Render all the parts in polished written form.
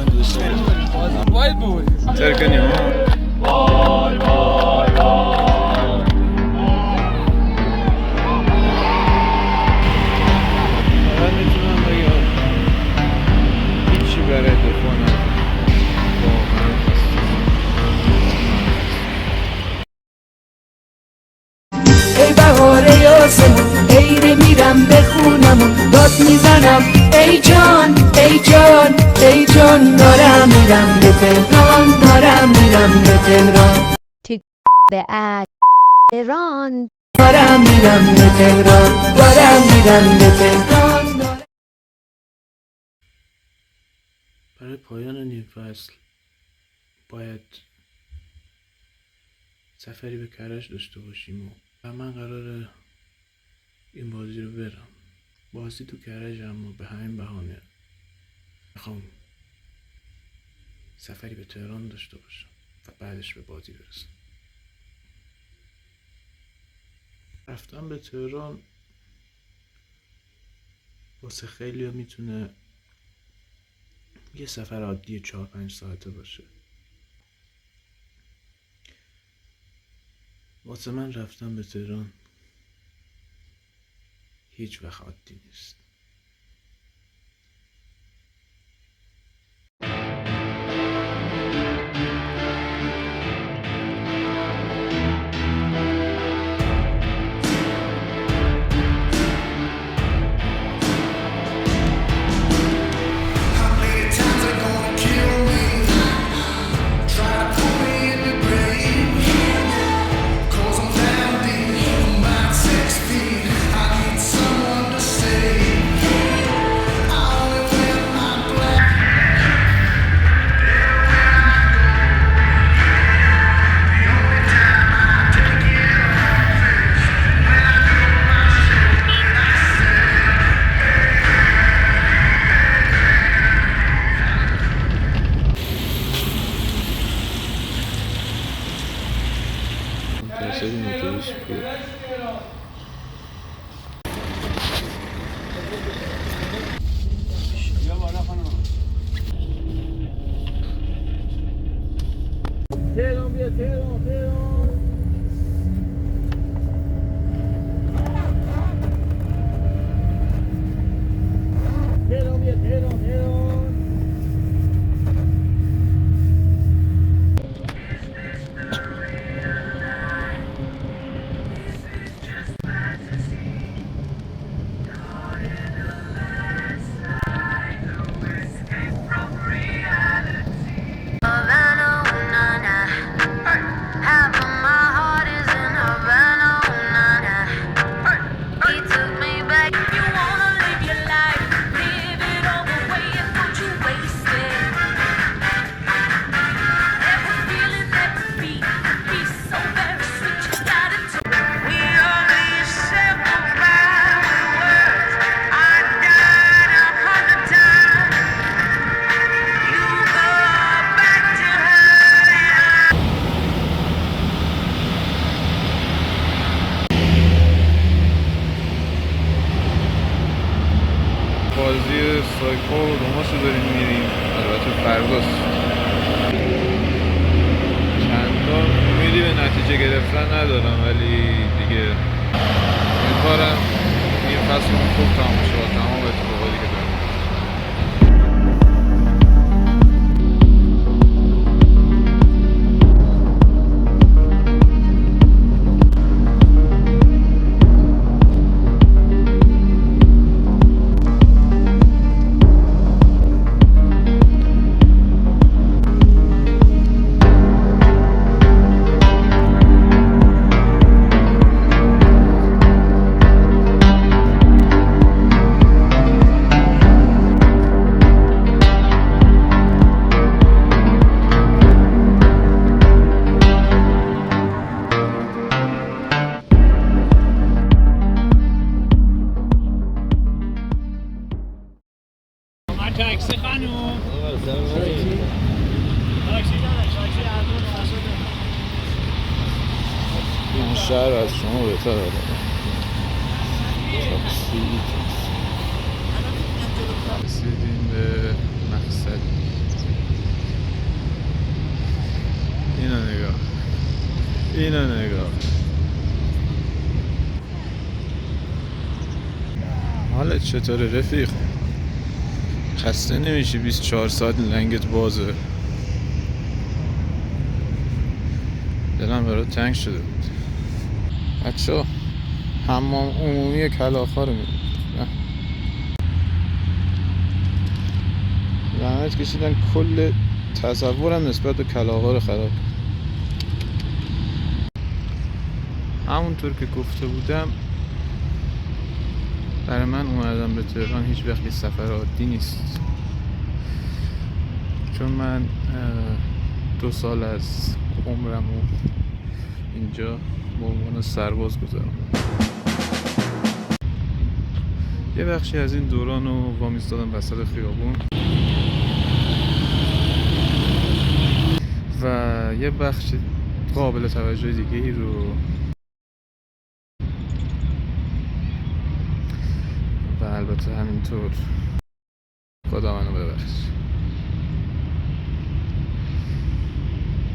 تهران داشته باشیم. باید بودیم ترکنیم فقط میتونم بگم هیچی برای دفاع ندارم. واقعا ای بهاره آسمون عیره میرم به خونمون داد میزنم ای جان ای جان ای جان دارم میرم به تهران دارم میرم به تهران به ایران دارم میرم به تهران دارم میرم به تهران. برای پایان نیم فصل باید سفری به کرج داشته باشیم و من قراره این بازی رو برم. بازی تو کرج، اما به همین بهانه میخوام سفری به تهران داشته باشم و بعدش به بازی برسم. رفتن به تهران واسه خیلی ها میتونه یه سفر عادی 4-5 ساعته باشه. واسه من رفتن به تهران هیچ وقت عادی نیست. منتظریم اتوبوس بیاد. یا بالا خانم تهران بیا تهران تهران. تهران بیا تهران تهران. بازی سایپا و روماس رو داریم میریم. البته فرداست. چندان امیدی به نتیجه گرفتن ندارم، ولی دیگه امیدوارم این فصل خوب تمام شه با تمام اتفاقاتی که داریم. تاکسی خانوم این شهر از شما بهتر آره. تاکسی رسیدیم به مقصد. اینو نگاه. حالت چطوره رفیق؟ خسته نمیشی 24 ساعت لنگت بازه؟ دلم برات تنگ شده بود. بچه حمام عمومی کلاغ‌ها رو می‌بینید. لعنت کشیدن کل تصورم نسبت به کلاغ‌ها رو خراب. همونطور که گفته بودم برای من اومدم به تهران هیچ وقت یه سفر عادی نیست، چون من 2 سال از عمرمو اینجا به عنوان سرباز گذروندم. یه بخشی از این دوران رو وامیستادم وسط خیابون و یه بخش قابل توجه دیگه ای رو و البته همینطور خدا منو ببخش.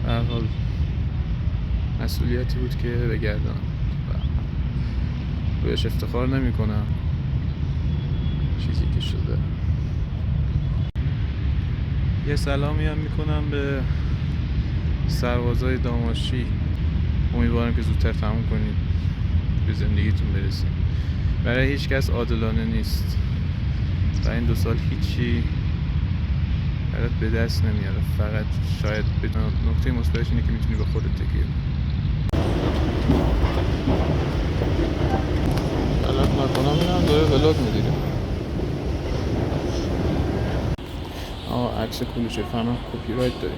به هر حال مسئولیتی بود که بگردم و رویش افتخار نمی کنم. چیزی که شده. یه سلامی هم میکنم به سربازای داماشی. امیدوارم که زودتر تموم کنید، به زندگیتون برسید. برای هیچ کس عادلانه نیست و این 2 سال هیچی برات به دست نمیاره. فقط شاید نکته مثبتش اینه که میتونی به خودت تکیه کنی. غلط نکنم اینم داره ولاگ میدیره. عکس کلوچه فهمم کپی رایت داریم.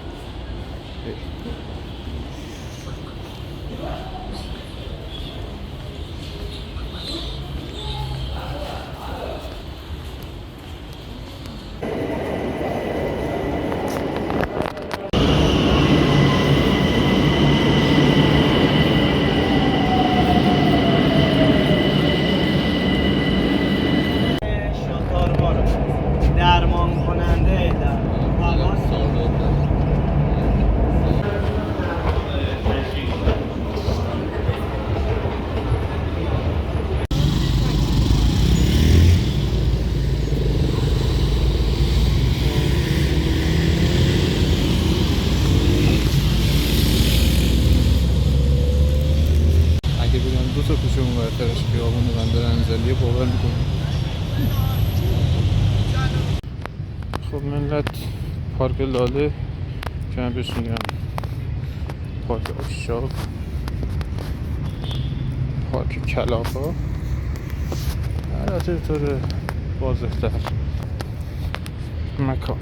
درمان کننده در اگه بگم 2 تا کوچه اون برترش خیابون بندر انزلیه باور میکنم. خب ملت، پارک لاله که من بهش میگم پارک آشاق، پارک کلاغ‌ها، البته به طور واضح‌تر مکان.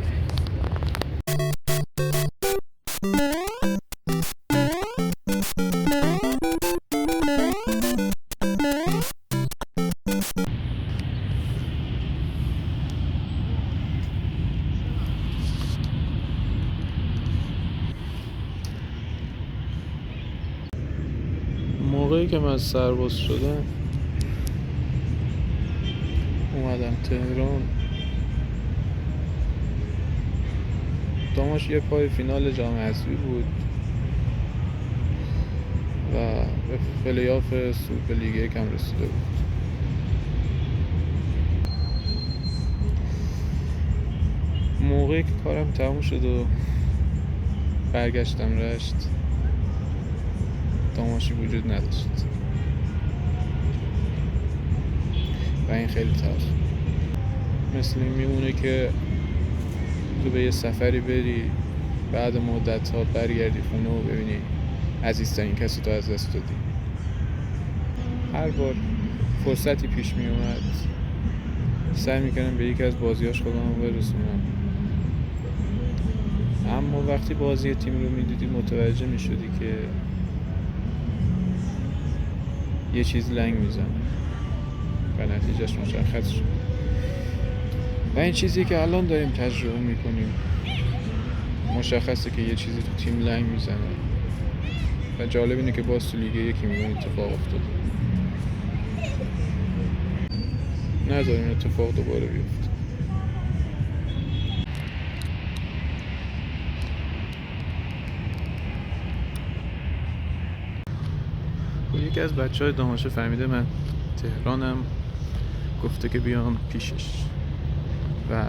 موقعی که من سرباز شدم اومدم تهران، داماش یه پای فینال جام حذفی بود و به پلی‌آف سوپر لیگ یکم رسیده بود. موقعی که کارم تموم شد و برگشتم رشت، داماشی وجود نداشت و این خیلی تلخ. مثل این میمونه که تو به یه سفری بری، بعد مدت ها برگردی خونه و ببینی عزیزترین کسی تو از دست دادی. هر بار فرصتی پیش می اومد سعی میکنم به یکی از بازیاش خودمو برسونم، اما وقتی بازی تیم رو میدیدی متوجه میشدی که یه چیز لنگ میزنه و نتیجهش مشخص شد و این چیزی که الان داریم تجربه میکنیم. مشخصه که یه چیزی تو تیم لنگ میزنه و جالب اینه که باز تو لیگ یکی میلیون اتفاق افتاده. نذاریم اتفاق دوباره بیفته. یکی از بچه‌های داماشه فهمیده من تهرانم، گفته که بیام پیشش و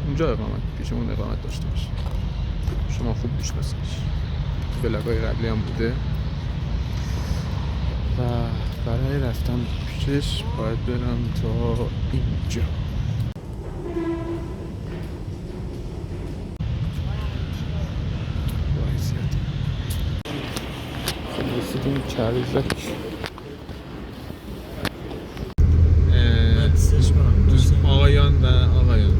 اونجا پیشمون اقامت داشته باشه. شما خوب بشناسیش، تو ولاگ‌های قبلی هم بوده و برای رفتن پیشش باید برم تا اینجا. رسیدیم چریزک. دوست آقایان و آقایان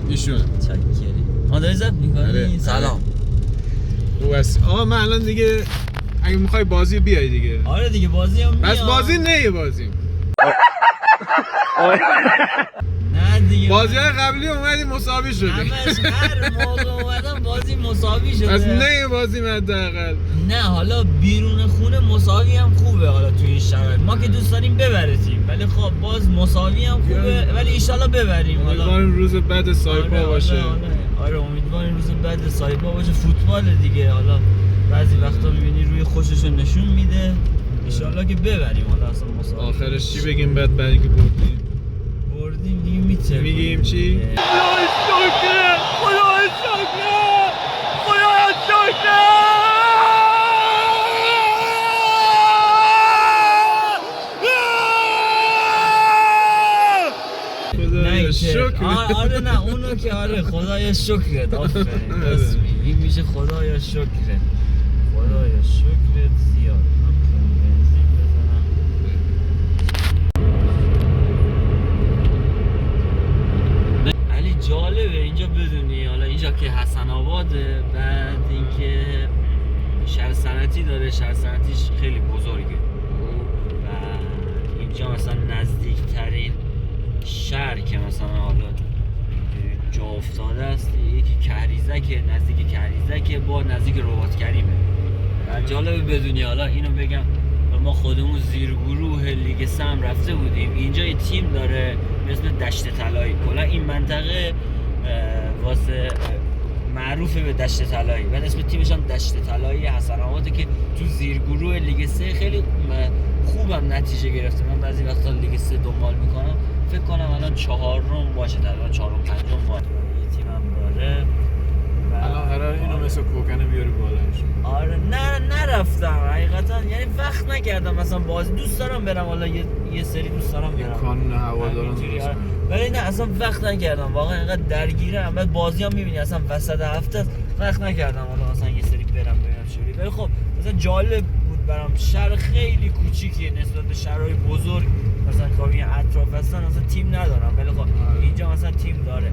ایشون چکری داری زد میکنی؟ سلام خوب هستی؟ من الان دیگه اگه میخوای بازی بیای دیگه. آره دیگه بازی هم میاد. بس بازی نه بازیم نه دیگه بازی های قبلی اومدی مساوی شده. همش هر موقع اومدم بازی مساوی شده. بس نه بازیم حداقل. نه حالا بیرون خونه مساوی هم خوبه. حالا توی این شرایط ما که دوست داریم ببریم، ولی خب باز مساوی هم خوبه، ولی ایشالله ببریم. امیدواریم روز بعد سایپا باشه. آره امیدواریم روز بعد سایپا باشه. فوتبال دیگه، حالا بعضی وقتا میبینی روی خوششو نشون میده. ایشالله که ببریم. حالا اصلا مساوی آخرش چی بگیم بعد اینکه بردیم دیگه میتونیم میگیم چی؟ خدای شکر، خدای شکر، خدای شکر. خدای شکر. آره نه اونو که آره خدای شکرت. آفرین راست میگی. این میشه خدای شکرت. خدای شکرت زیاد. من بنزین بزنم. علی جالبه اینجا بدونی. حالا اینجا که حسن آباده، بعد اینکه شهر صنعتی داره. شهر صنعتیش خیلی بزرگه و اینجا مثلا نزدیکترین شهر که مثلا حالا جا افتاده است یکی کهریزک، نزدیک کهریزک با نزدیک رباط کریمه. و جالبه بدونی حالا اینو بگم، ما خودمون زیر گروه لیگ 3 هم رفته بودیم. اینجا یه تیم داره به اسم دشت طلایی. کلا این منطقه واسه معروفه به دشت طلایی. بعد اسم تیمش هم دشت طلایی حسن آباده که تو زیر گروه لیگ 3 خیلی خوبم نتیجه گرفته. من بعضی وقتا لیگ 3 دنبال میکنم، فکر کنم الان 4م باشه، تقریبا 4م 5م باشه. یه تیمم داره. الان قرار اینو مثل کوکنه بیاری بالایش. آره نه نرفتم حقیقتا، یعنی وقت نکردم. مثلا بازی دوست دارم برم، حالا یه سری دوست دارم برم. کانون هواداران درست کنه. ولی نه اصلا وقت نکردم. واقعا اینقدر درگیرم. بعد بازی هم میبینی اصلا وسط هفته وقت نکردم حالا مثلا یه سری برم ببینم چوری. ولی خب مثلا جالب بود برام. شهر خیلی کوچیکیه نسبت به شهرهای بزرگ. مثلا کاری اطراف هستن مثلا تیم ندارم، ولی خب اینجا مثلا تیم داره.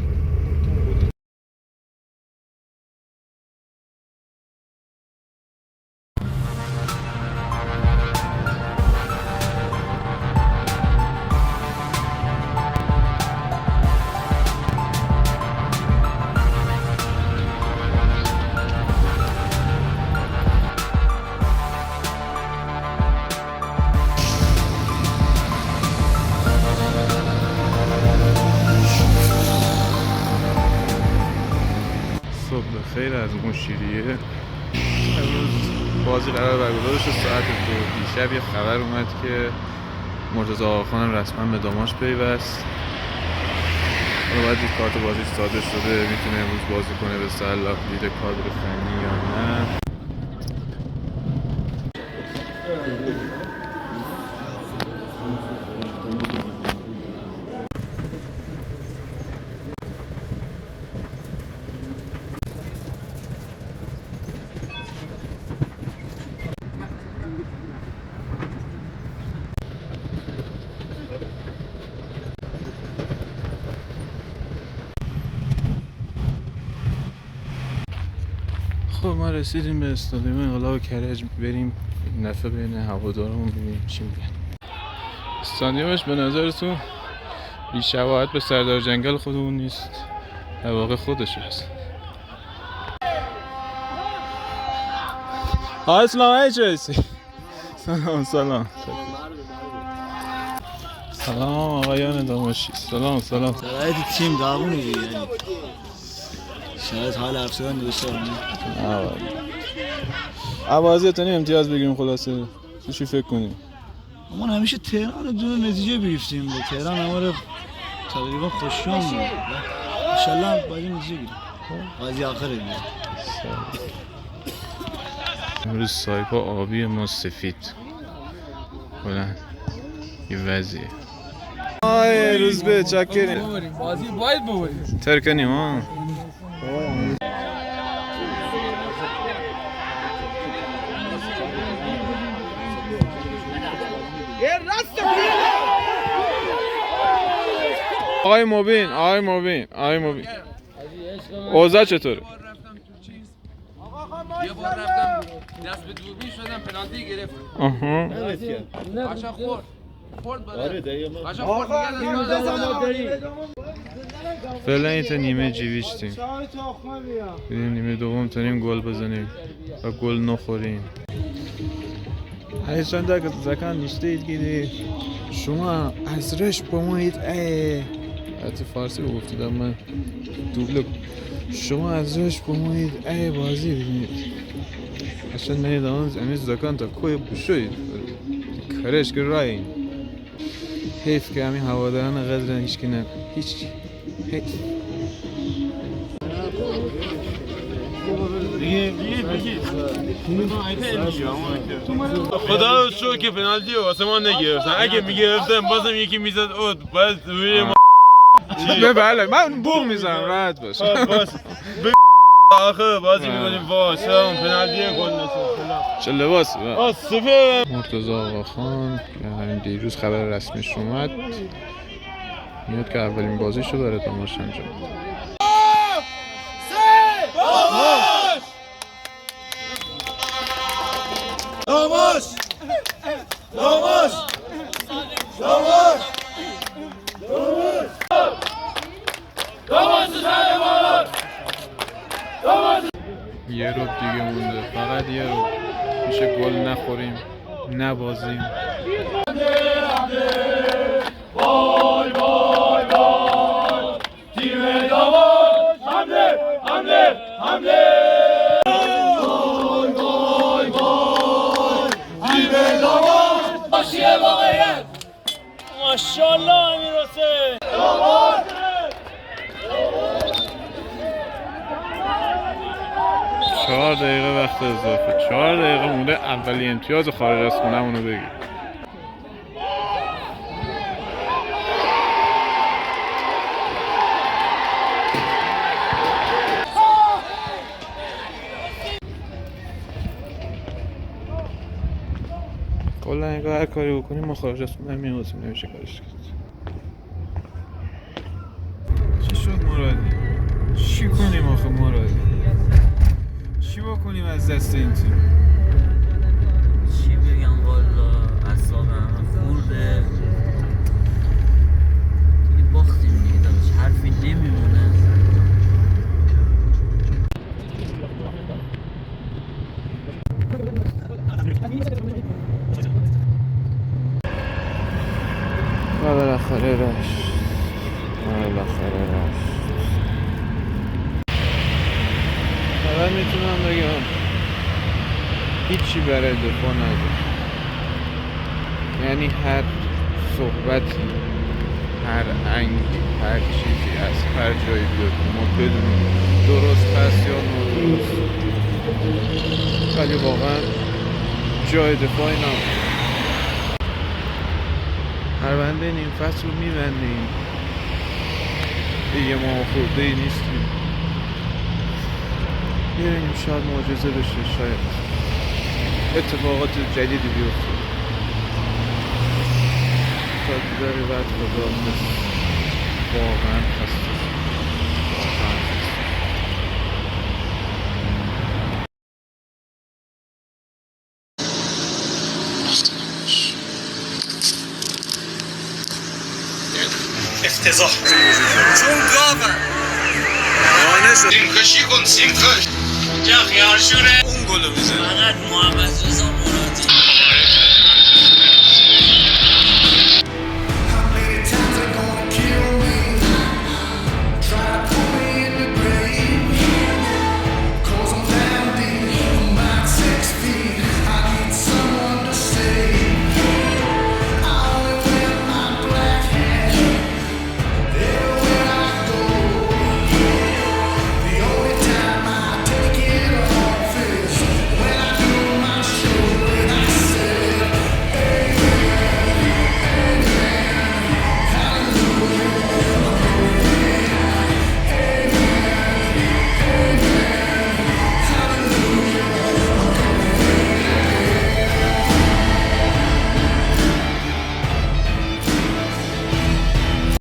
صبح خیر از مشیریه. امروز بازی قرار برگزار شه ساعت 2. دیشب یه خبر اومد که مرتضی آقاخانم رسما به داماش پیوست. حالا باید دید کارت بازیش صادر شده، میتونه امروز بازی کنه به صلاح دید کادر فنی یا نه. خب ما رسیدیم به استادیوم انقلاب کرج. بریم این دفعه بین هوادارمون ببینیم چی میگن. استادیومش به نظرتون بی شباهت به سردار جنگل خودمون نیست؟ در واقع خودش هست. سلام علیکم. سلام سلام آقایان داماشی. سلام شرایط تیم داغونه دیگه. شاید حال حرف زدن داشته باشم. عوضی تا امتیاز بگیریم خلاصه. چی فکر کنی؟ ما همیشه تهران رو دو نتیجه بگیریم. به تهران همه تقریبا خوشیان بود. انشالله باید نتیجه گیریم. بازی آخره دیگه. امروز سایپا آبی ما سفید. بلند یه وضعیه. آی روز به چکریم. بازی باید ببریم. ترکنیم ها. آقای مبین اوضاع چطوره؟ یه بار رفتم دست به دوربین شدم پنالتی گرفتم. قشنگ خورد فعلا این تا نیمه جیویشتیم. نیمه دوم تونیم گل بزنیم و گل نخوریم. هیچ چند که زکان نیستید گیری شما از رش بمایید حتی فارسی رو گفتیدم من دوبله شما از رش بمایید بازی ببینید اصلا نهید امیز زکان تا کوی بشوید کرش که رای حیف که همین هواداران غزرن هیچ که نه هیچ حیف خدا رو شکر که پنالتی رو واسه ما نگرفتن. اگه میگرفتن بازم یکی میزد اوت باید روی ما بله من بوق میزنم راحت باش آخه بازی میکنیم باشه اون پنالتی گل نشد چه لباس سفر مرتضی آقاخان که همین دیروز خبر رسمیش اومد میاد که اولین بازیشو داره تماش انجام یه روب دیگه مونده فقط یه روب میشه گل نخوریم نبازیم ماشاءالله امیر حسین 4 دقیقه وقت اضافه 4 دقیقه مونده اولی امتیاز خارج از خونه‌مونو بگیر کلا اگه هر کاری بکنیم ما خارج از خونه میمونیم نمیشه کارش کرد چی شد مرادی؟ چی کنیم آخه مرادی؟ چی بکنیم از دست این تیم؟ چی بگم والا اعصابم همه خورده دیگه باختیم دیگه داداش حرفی نمیمونه و بالاخره رشت فقط میتونم بگم هیچی برای دفاع نداره یعنی هر صحبتی هر انگی هر چیزی از هر جایی بیاد ما بدونیم درست هست یا نادرست ولی واقعا جای دفاعی نداره پرونده نیم فصل رو میبندیم دیگه ما خورده ای نیستیم ببینیم شاید معجزه بشه شاید اتفاقات جدیدی بیفته تا دیداری بعد خدا واقعا خسته افتضاح چون گاوه سیمکشی کن سیمکش اینجا خیارشوره اون گلو میزن فقط محمد رضا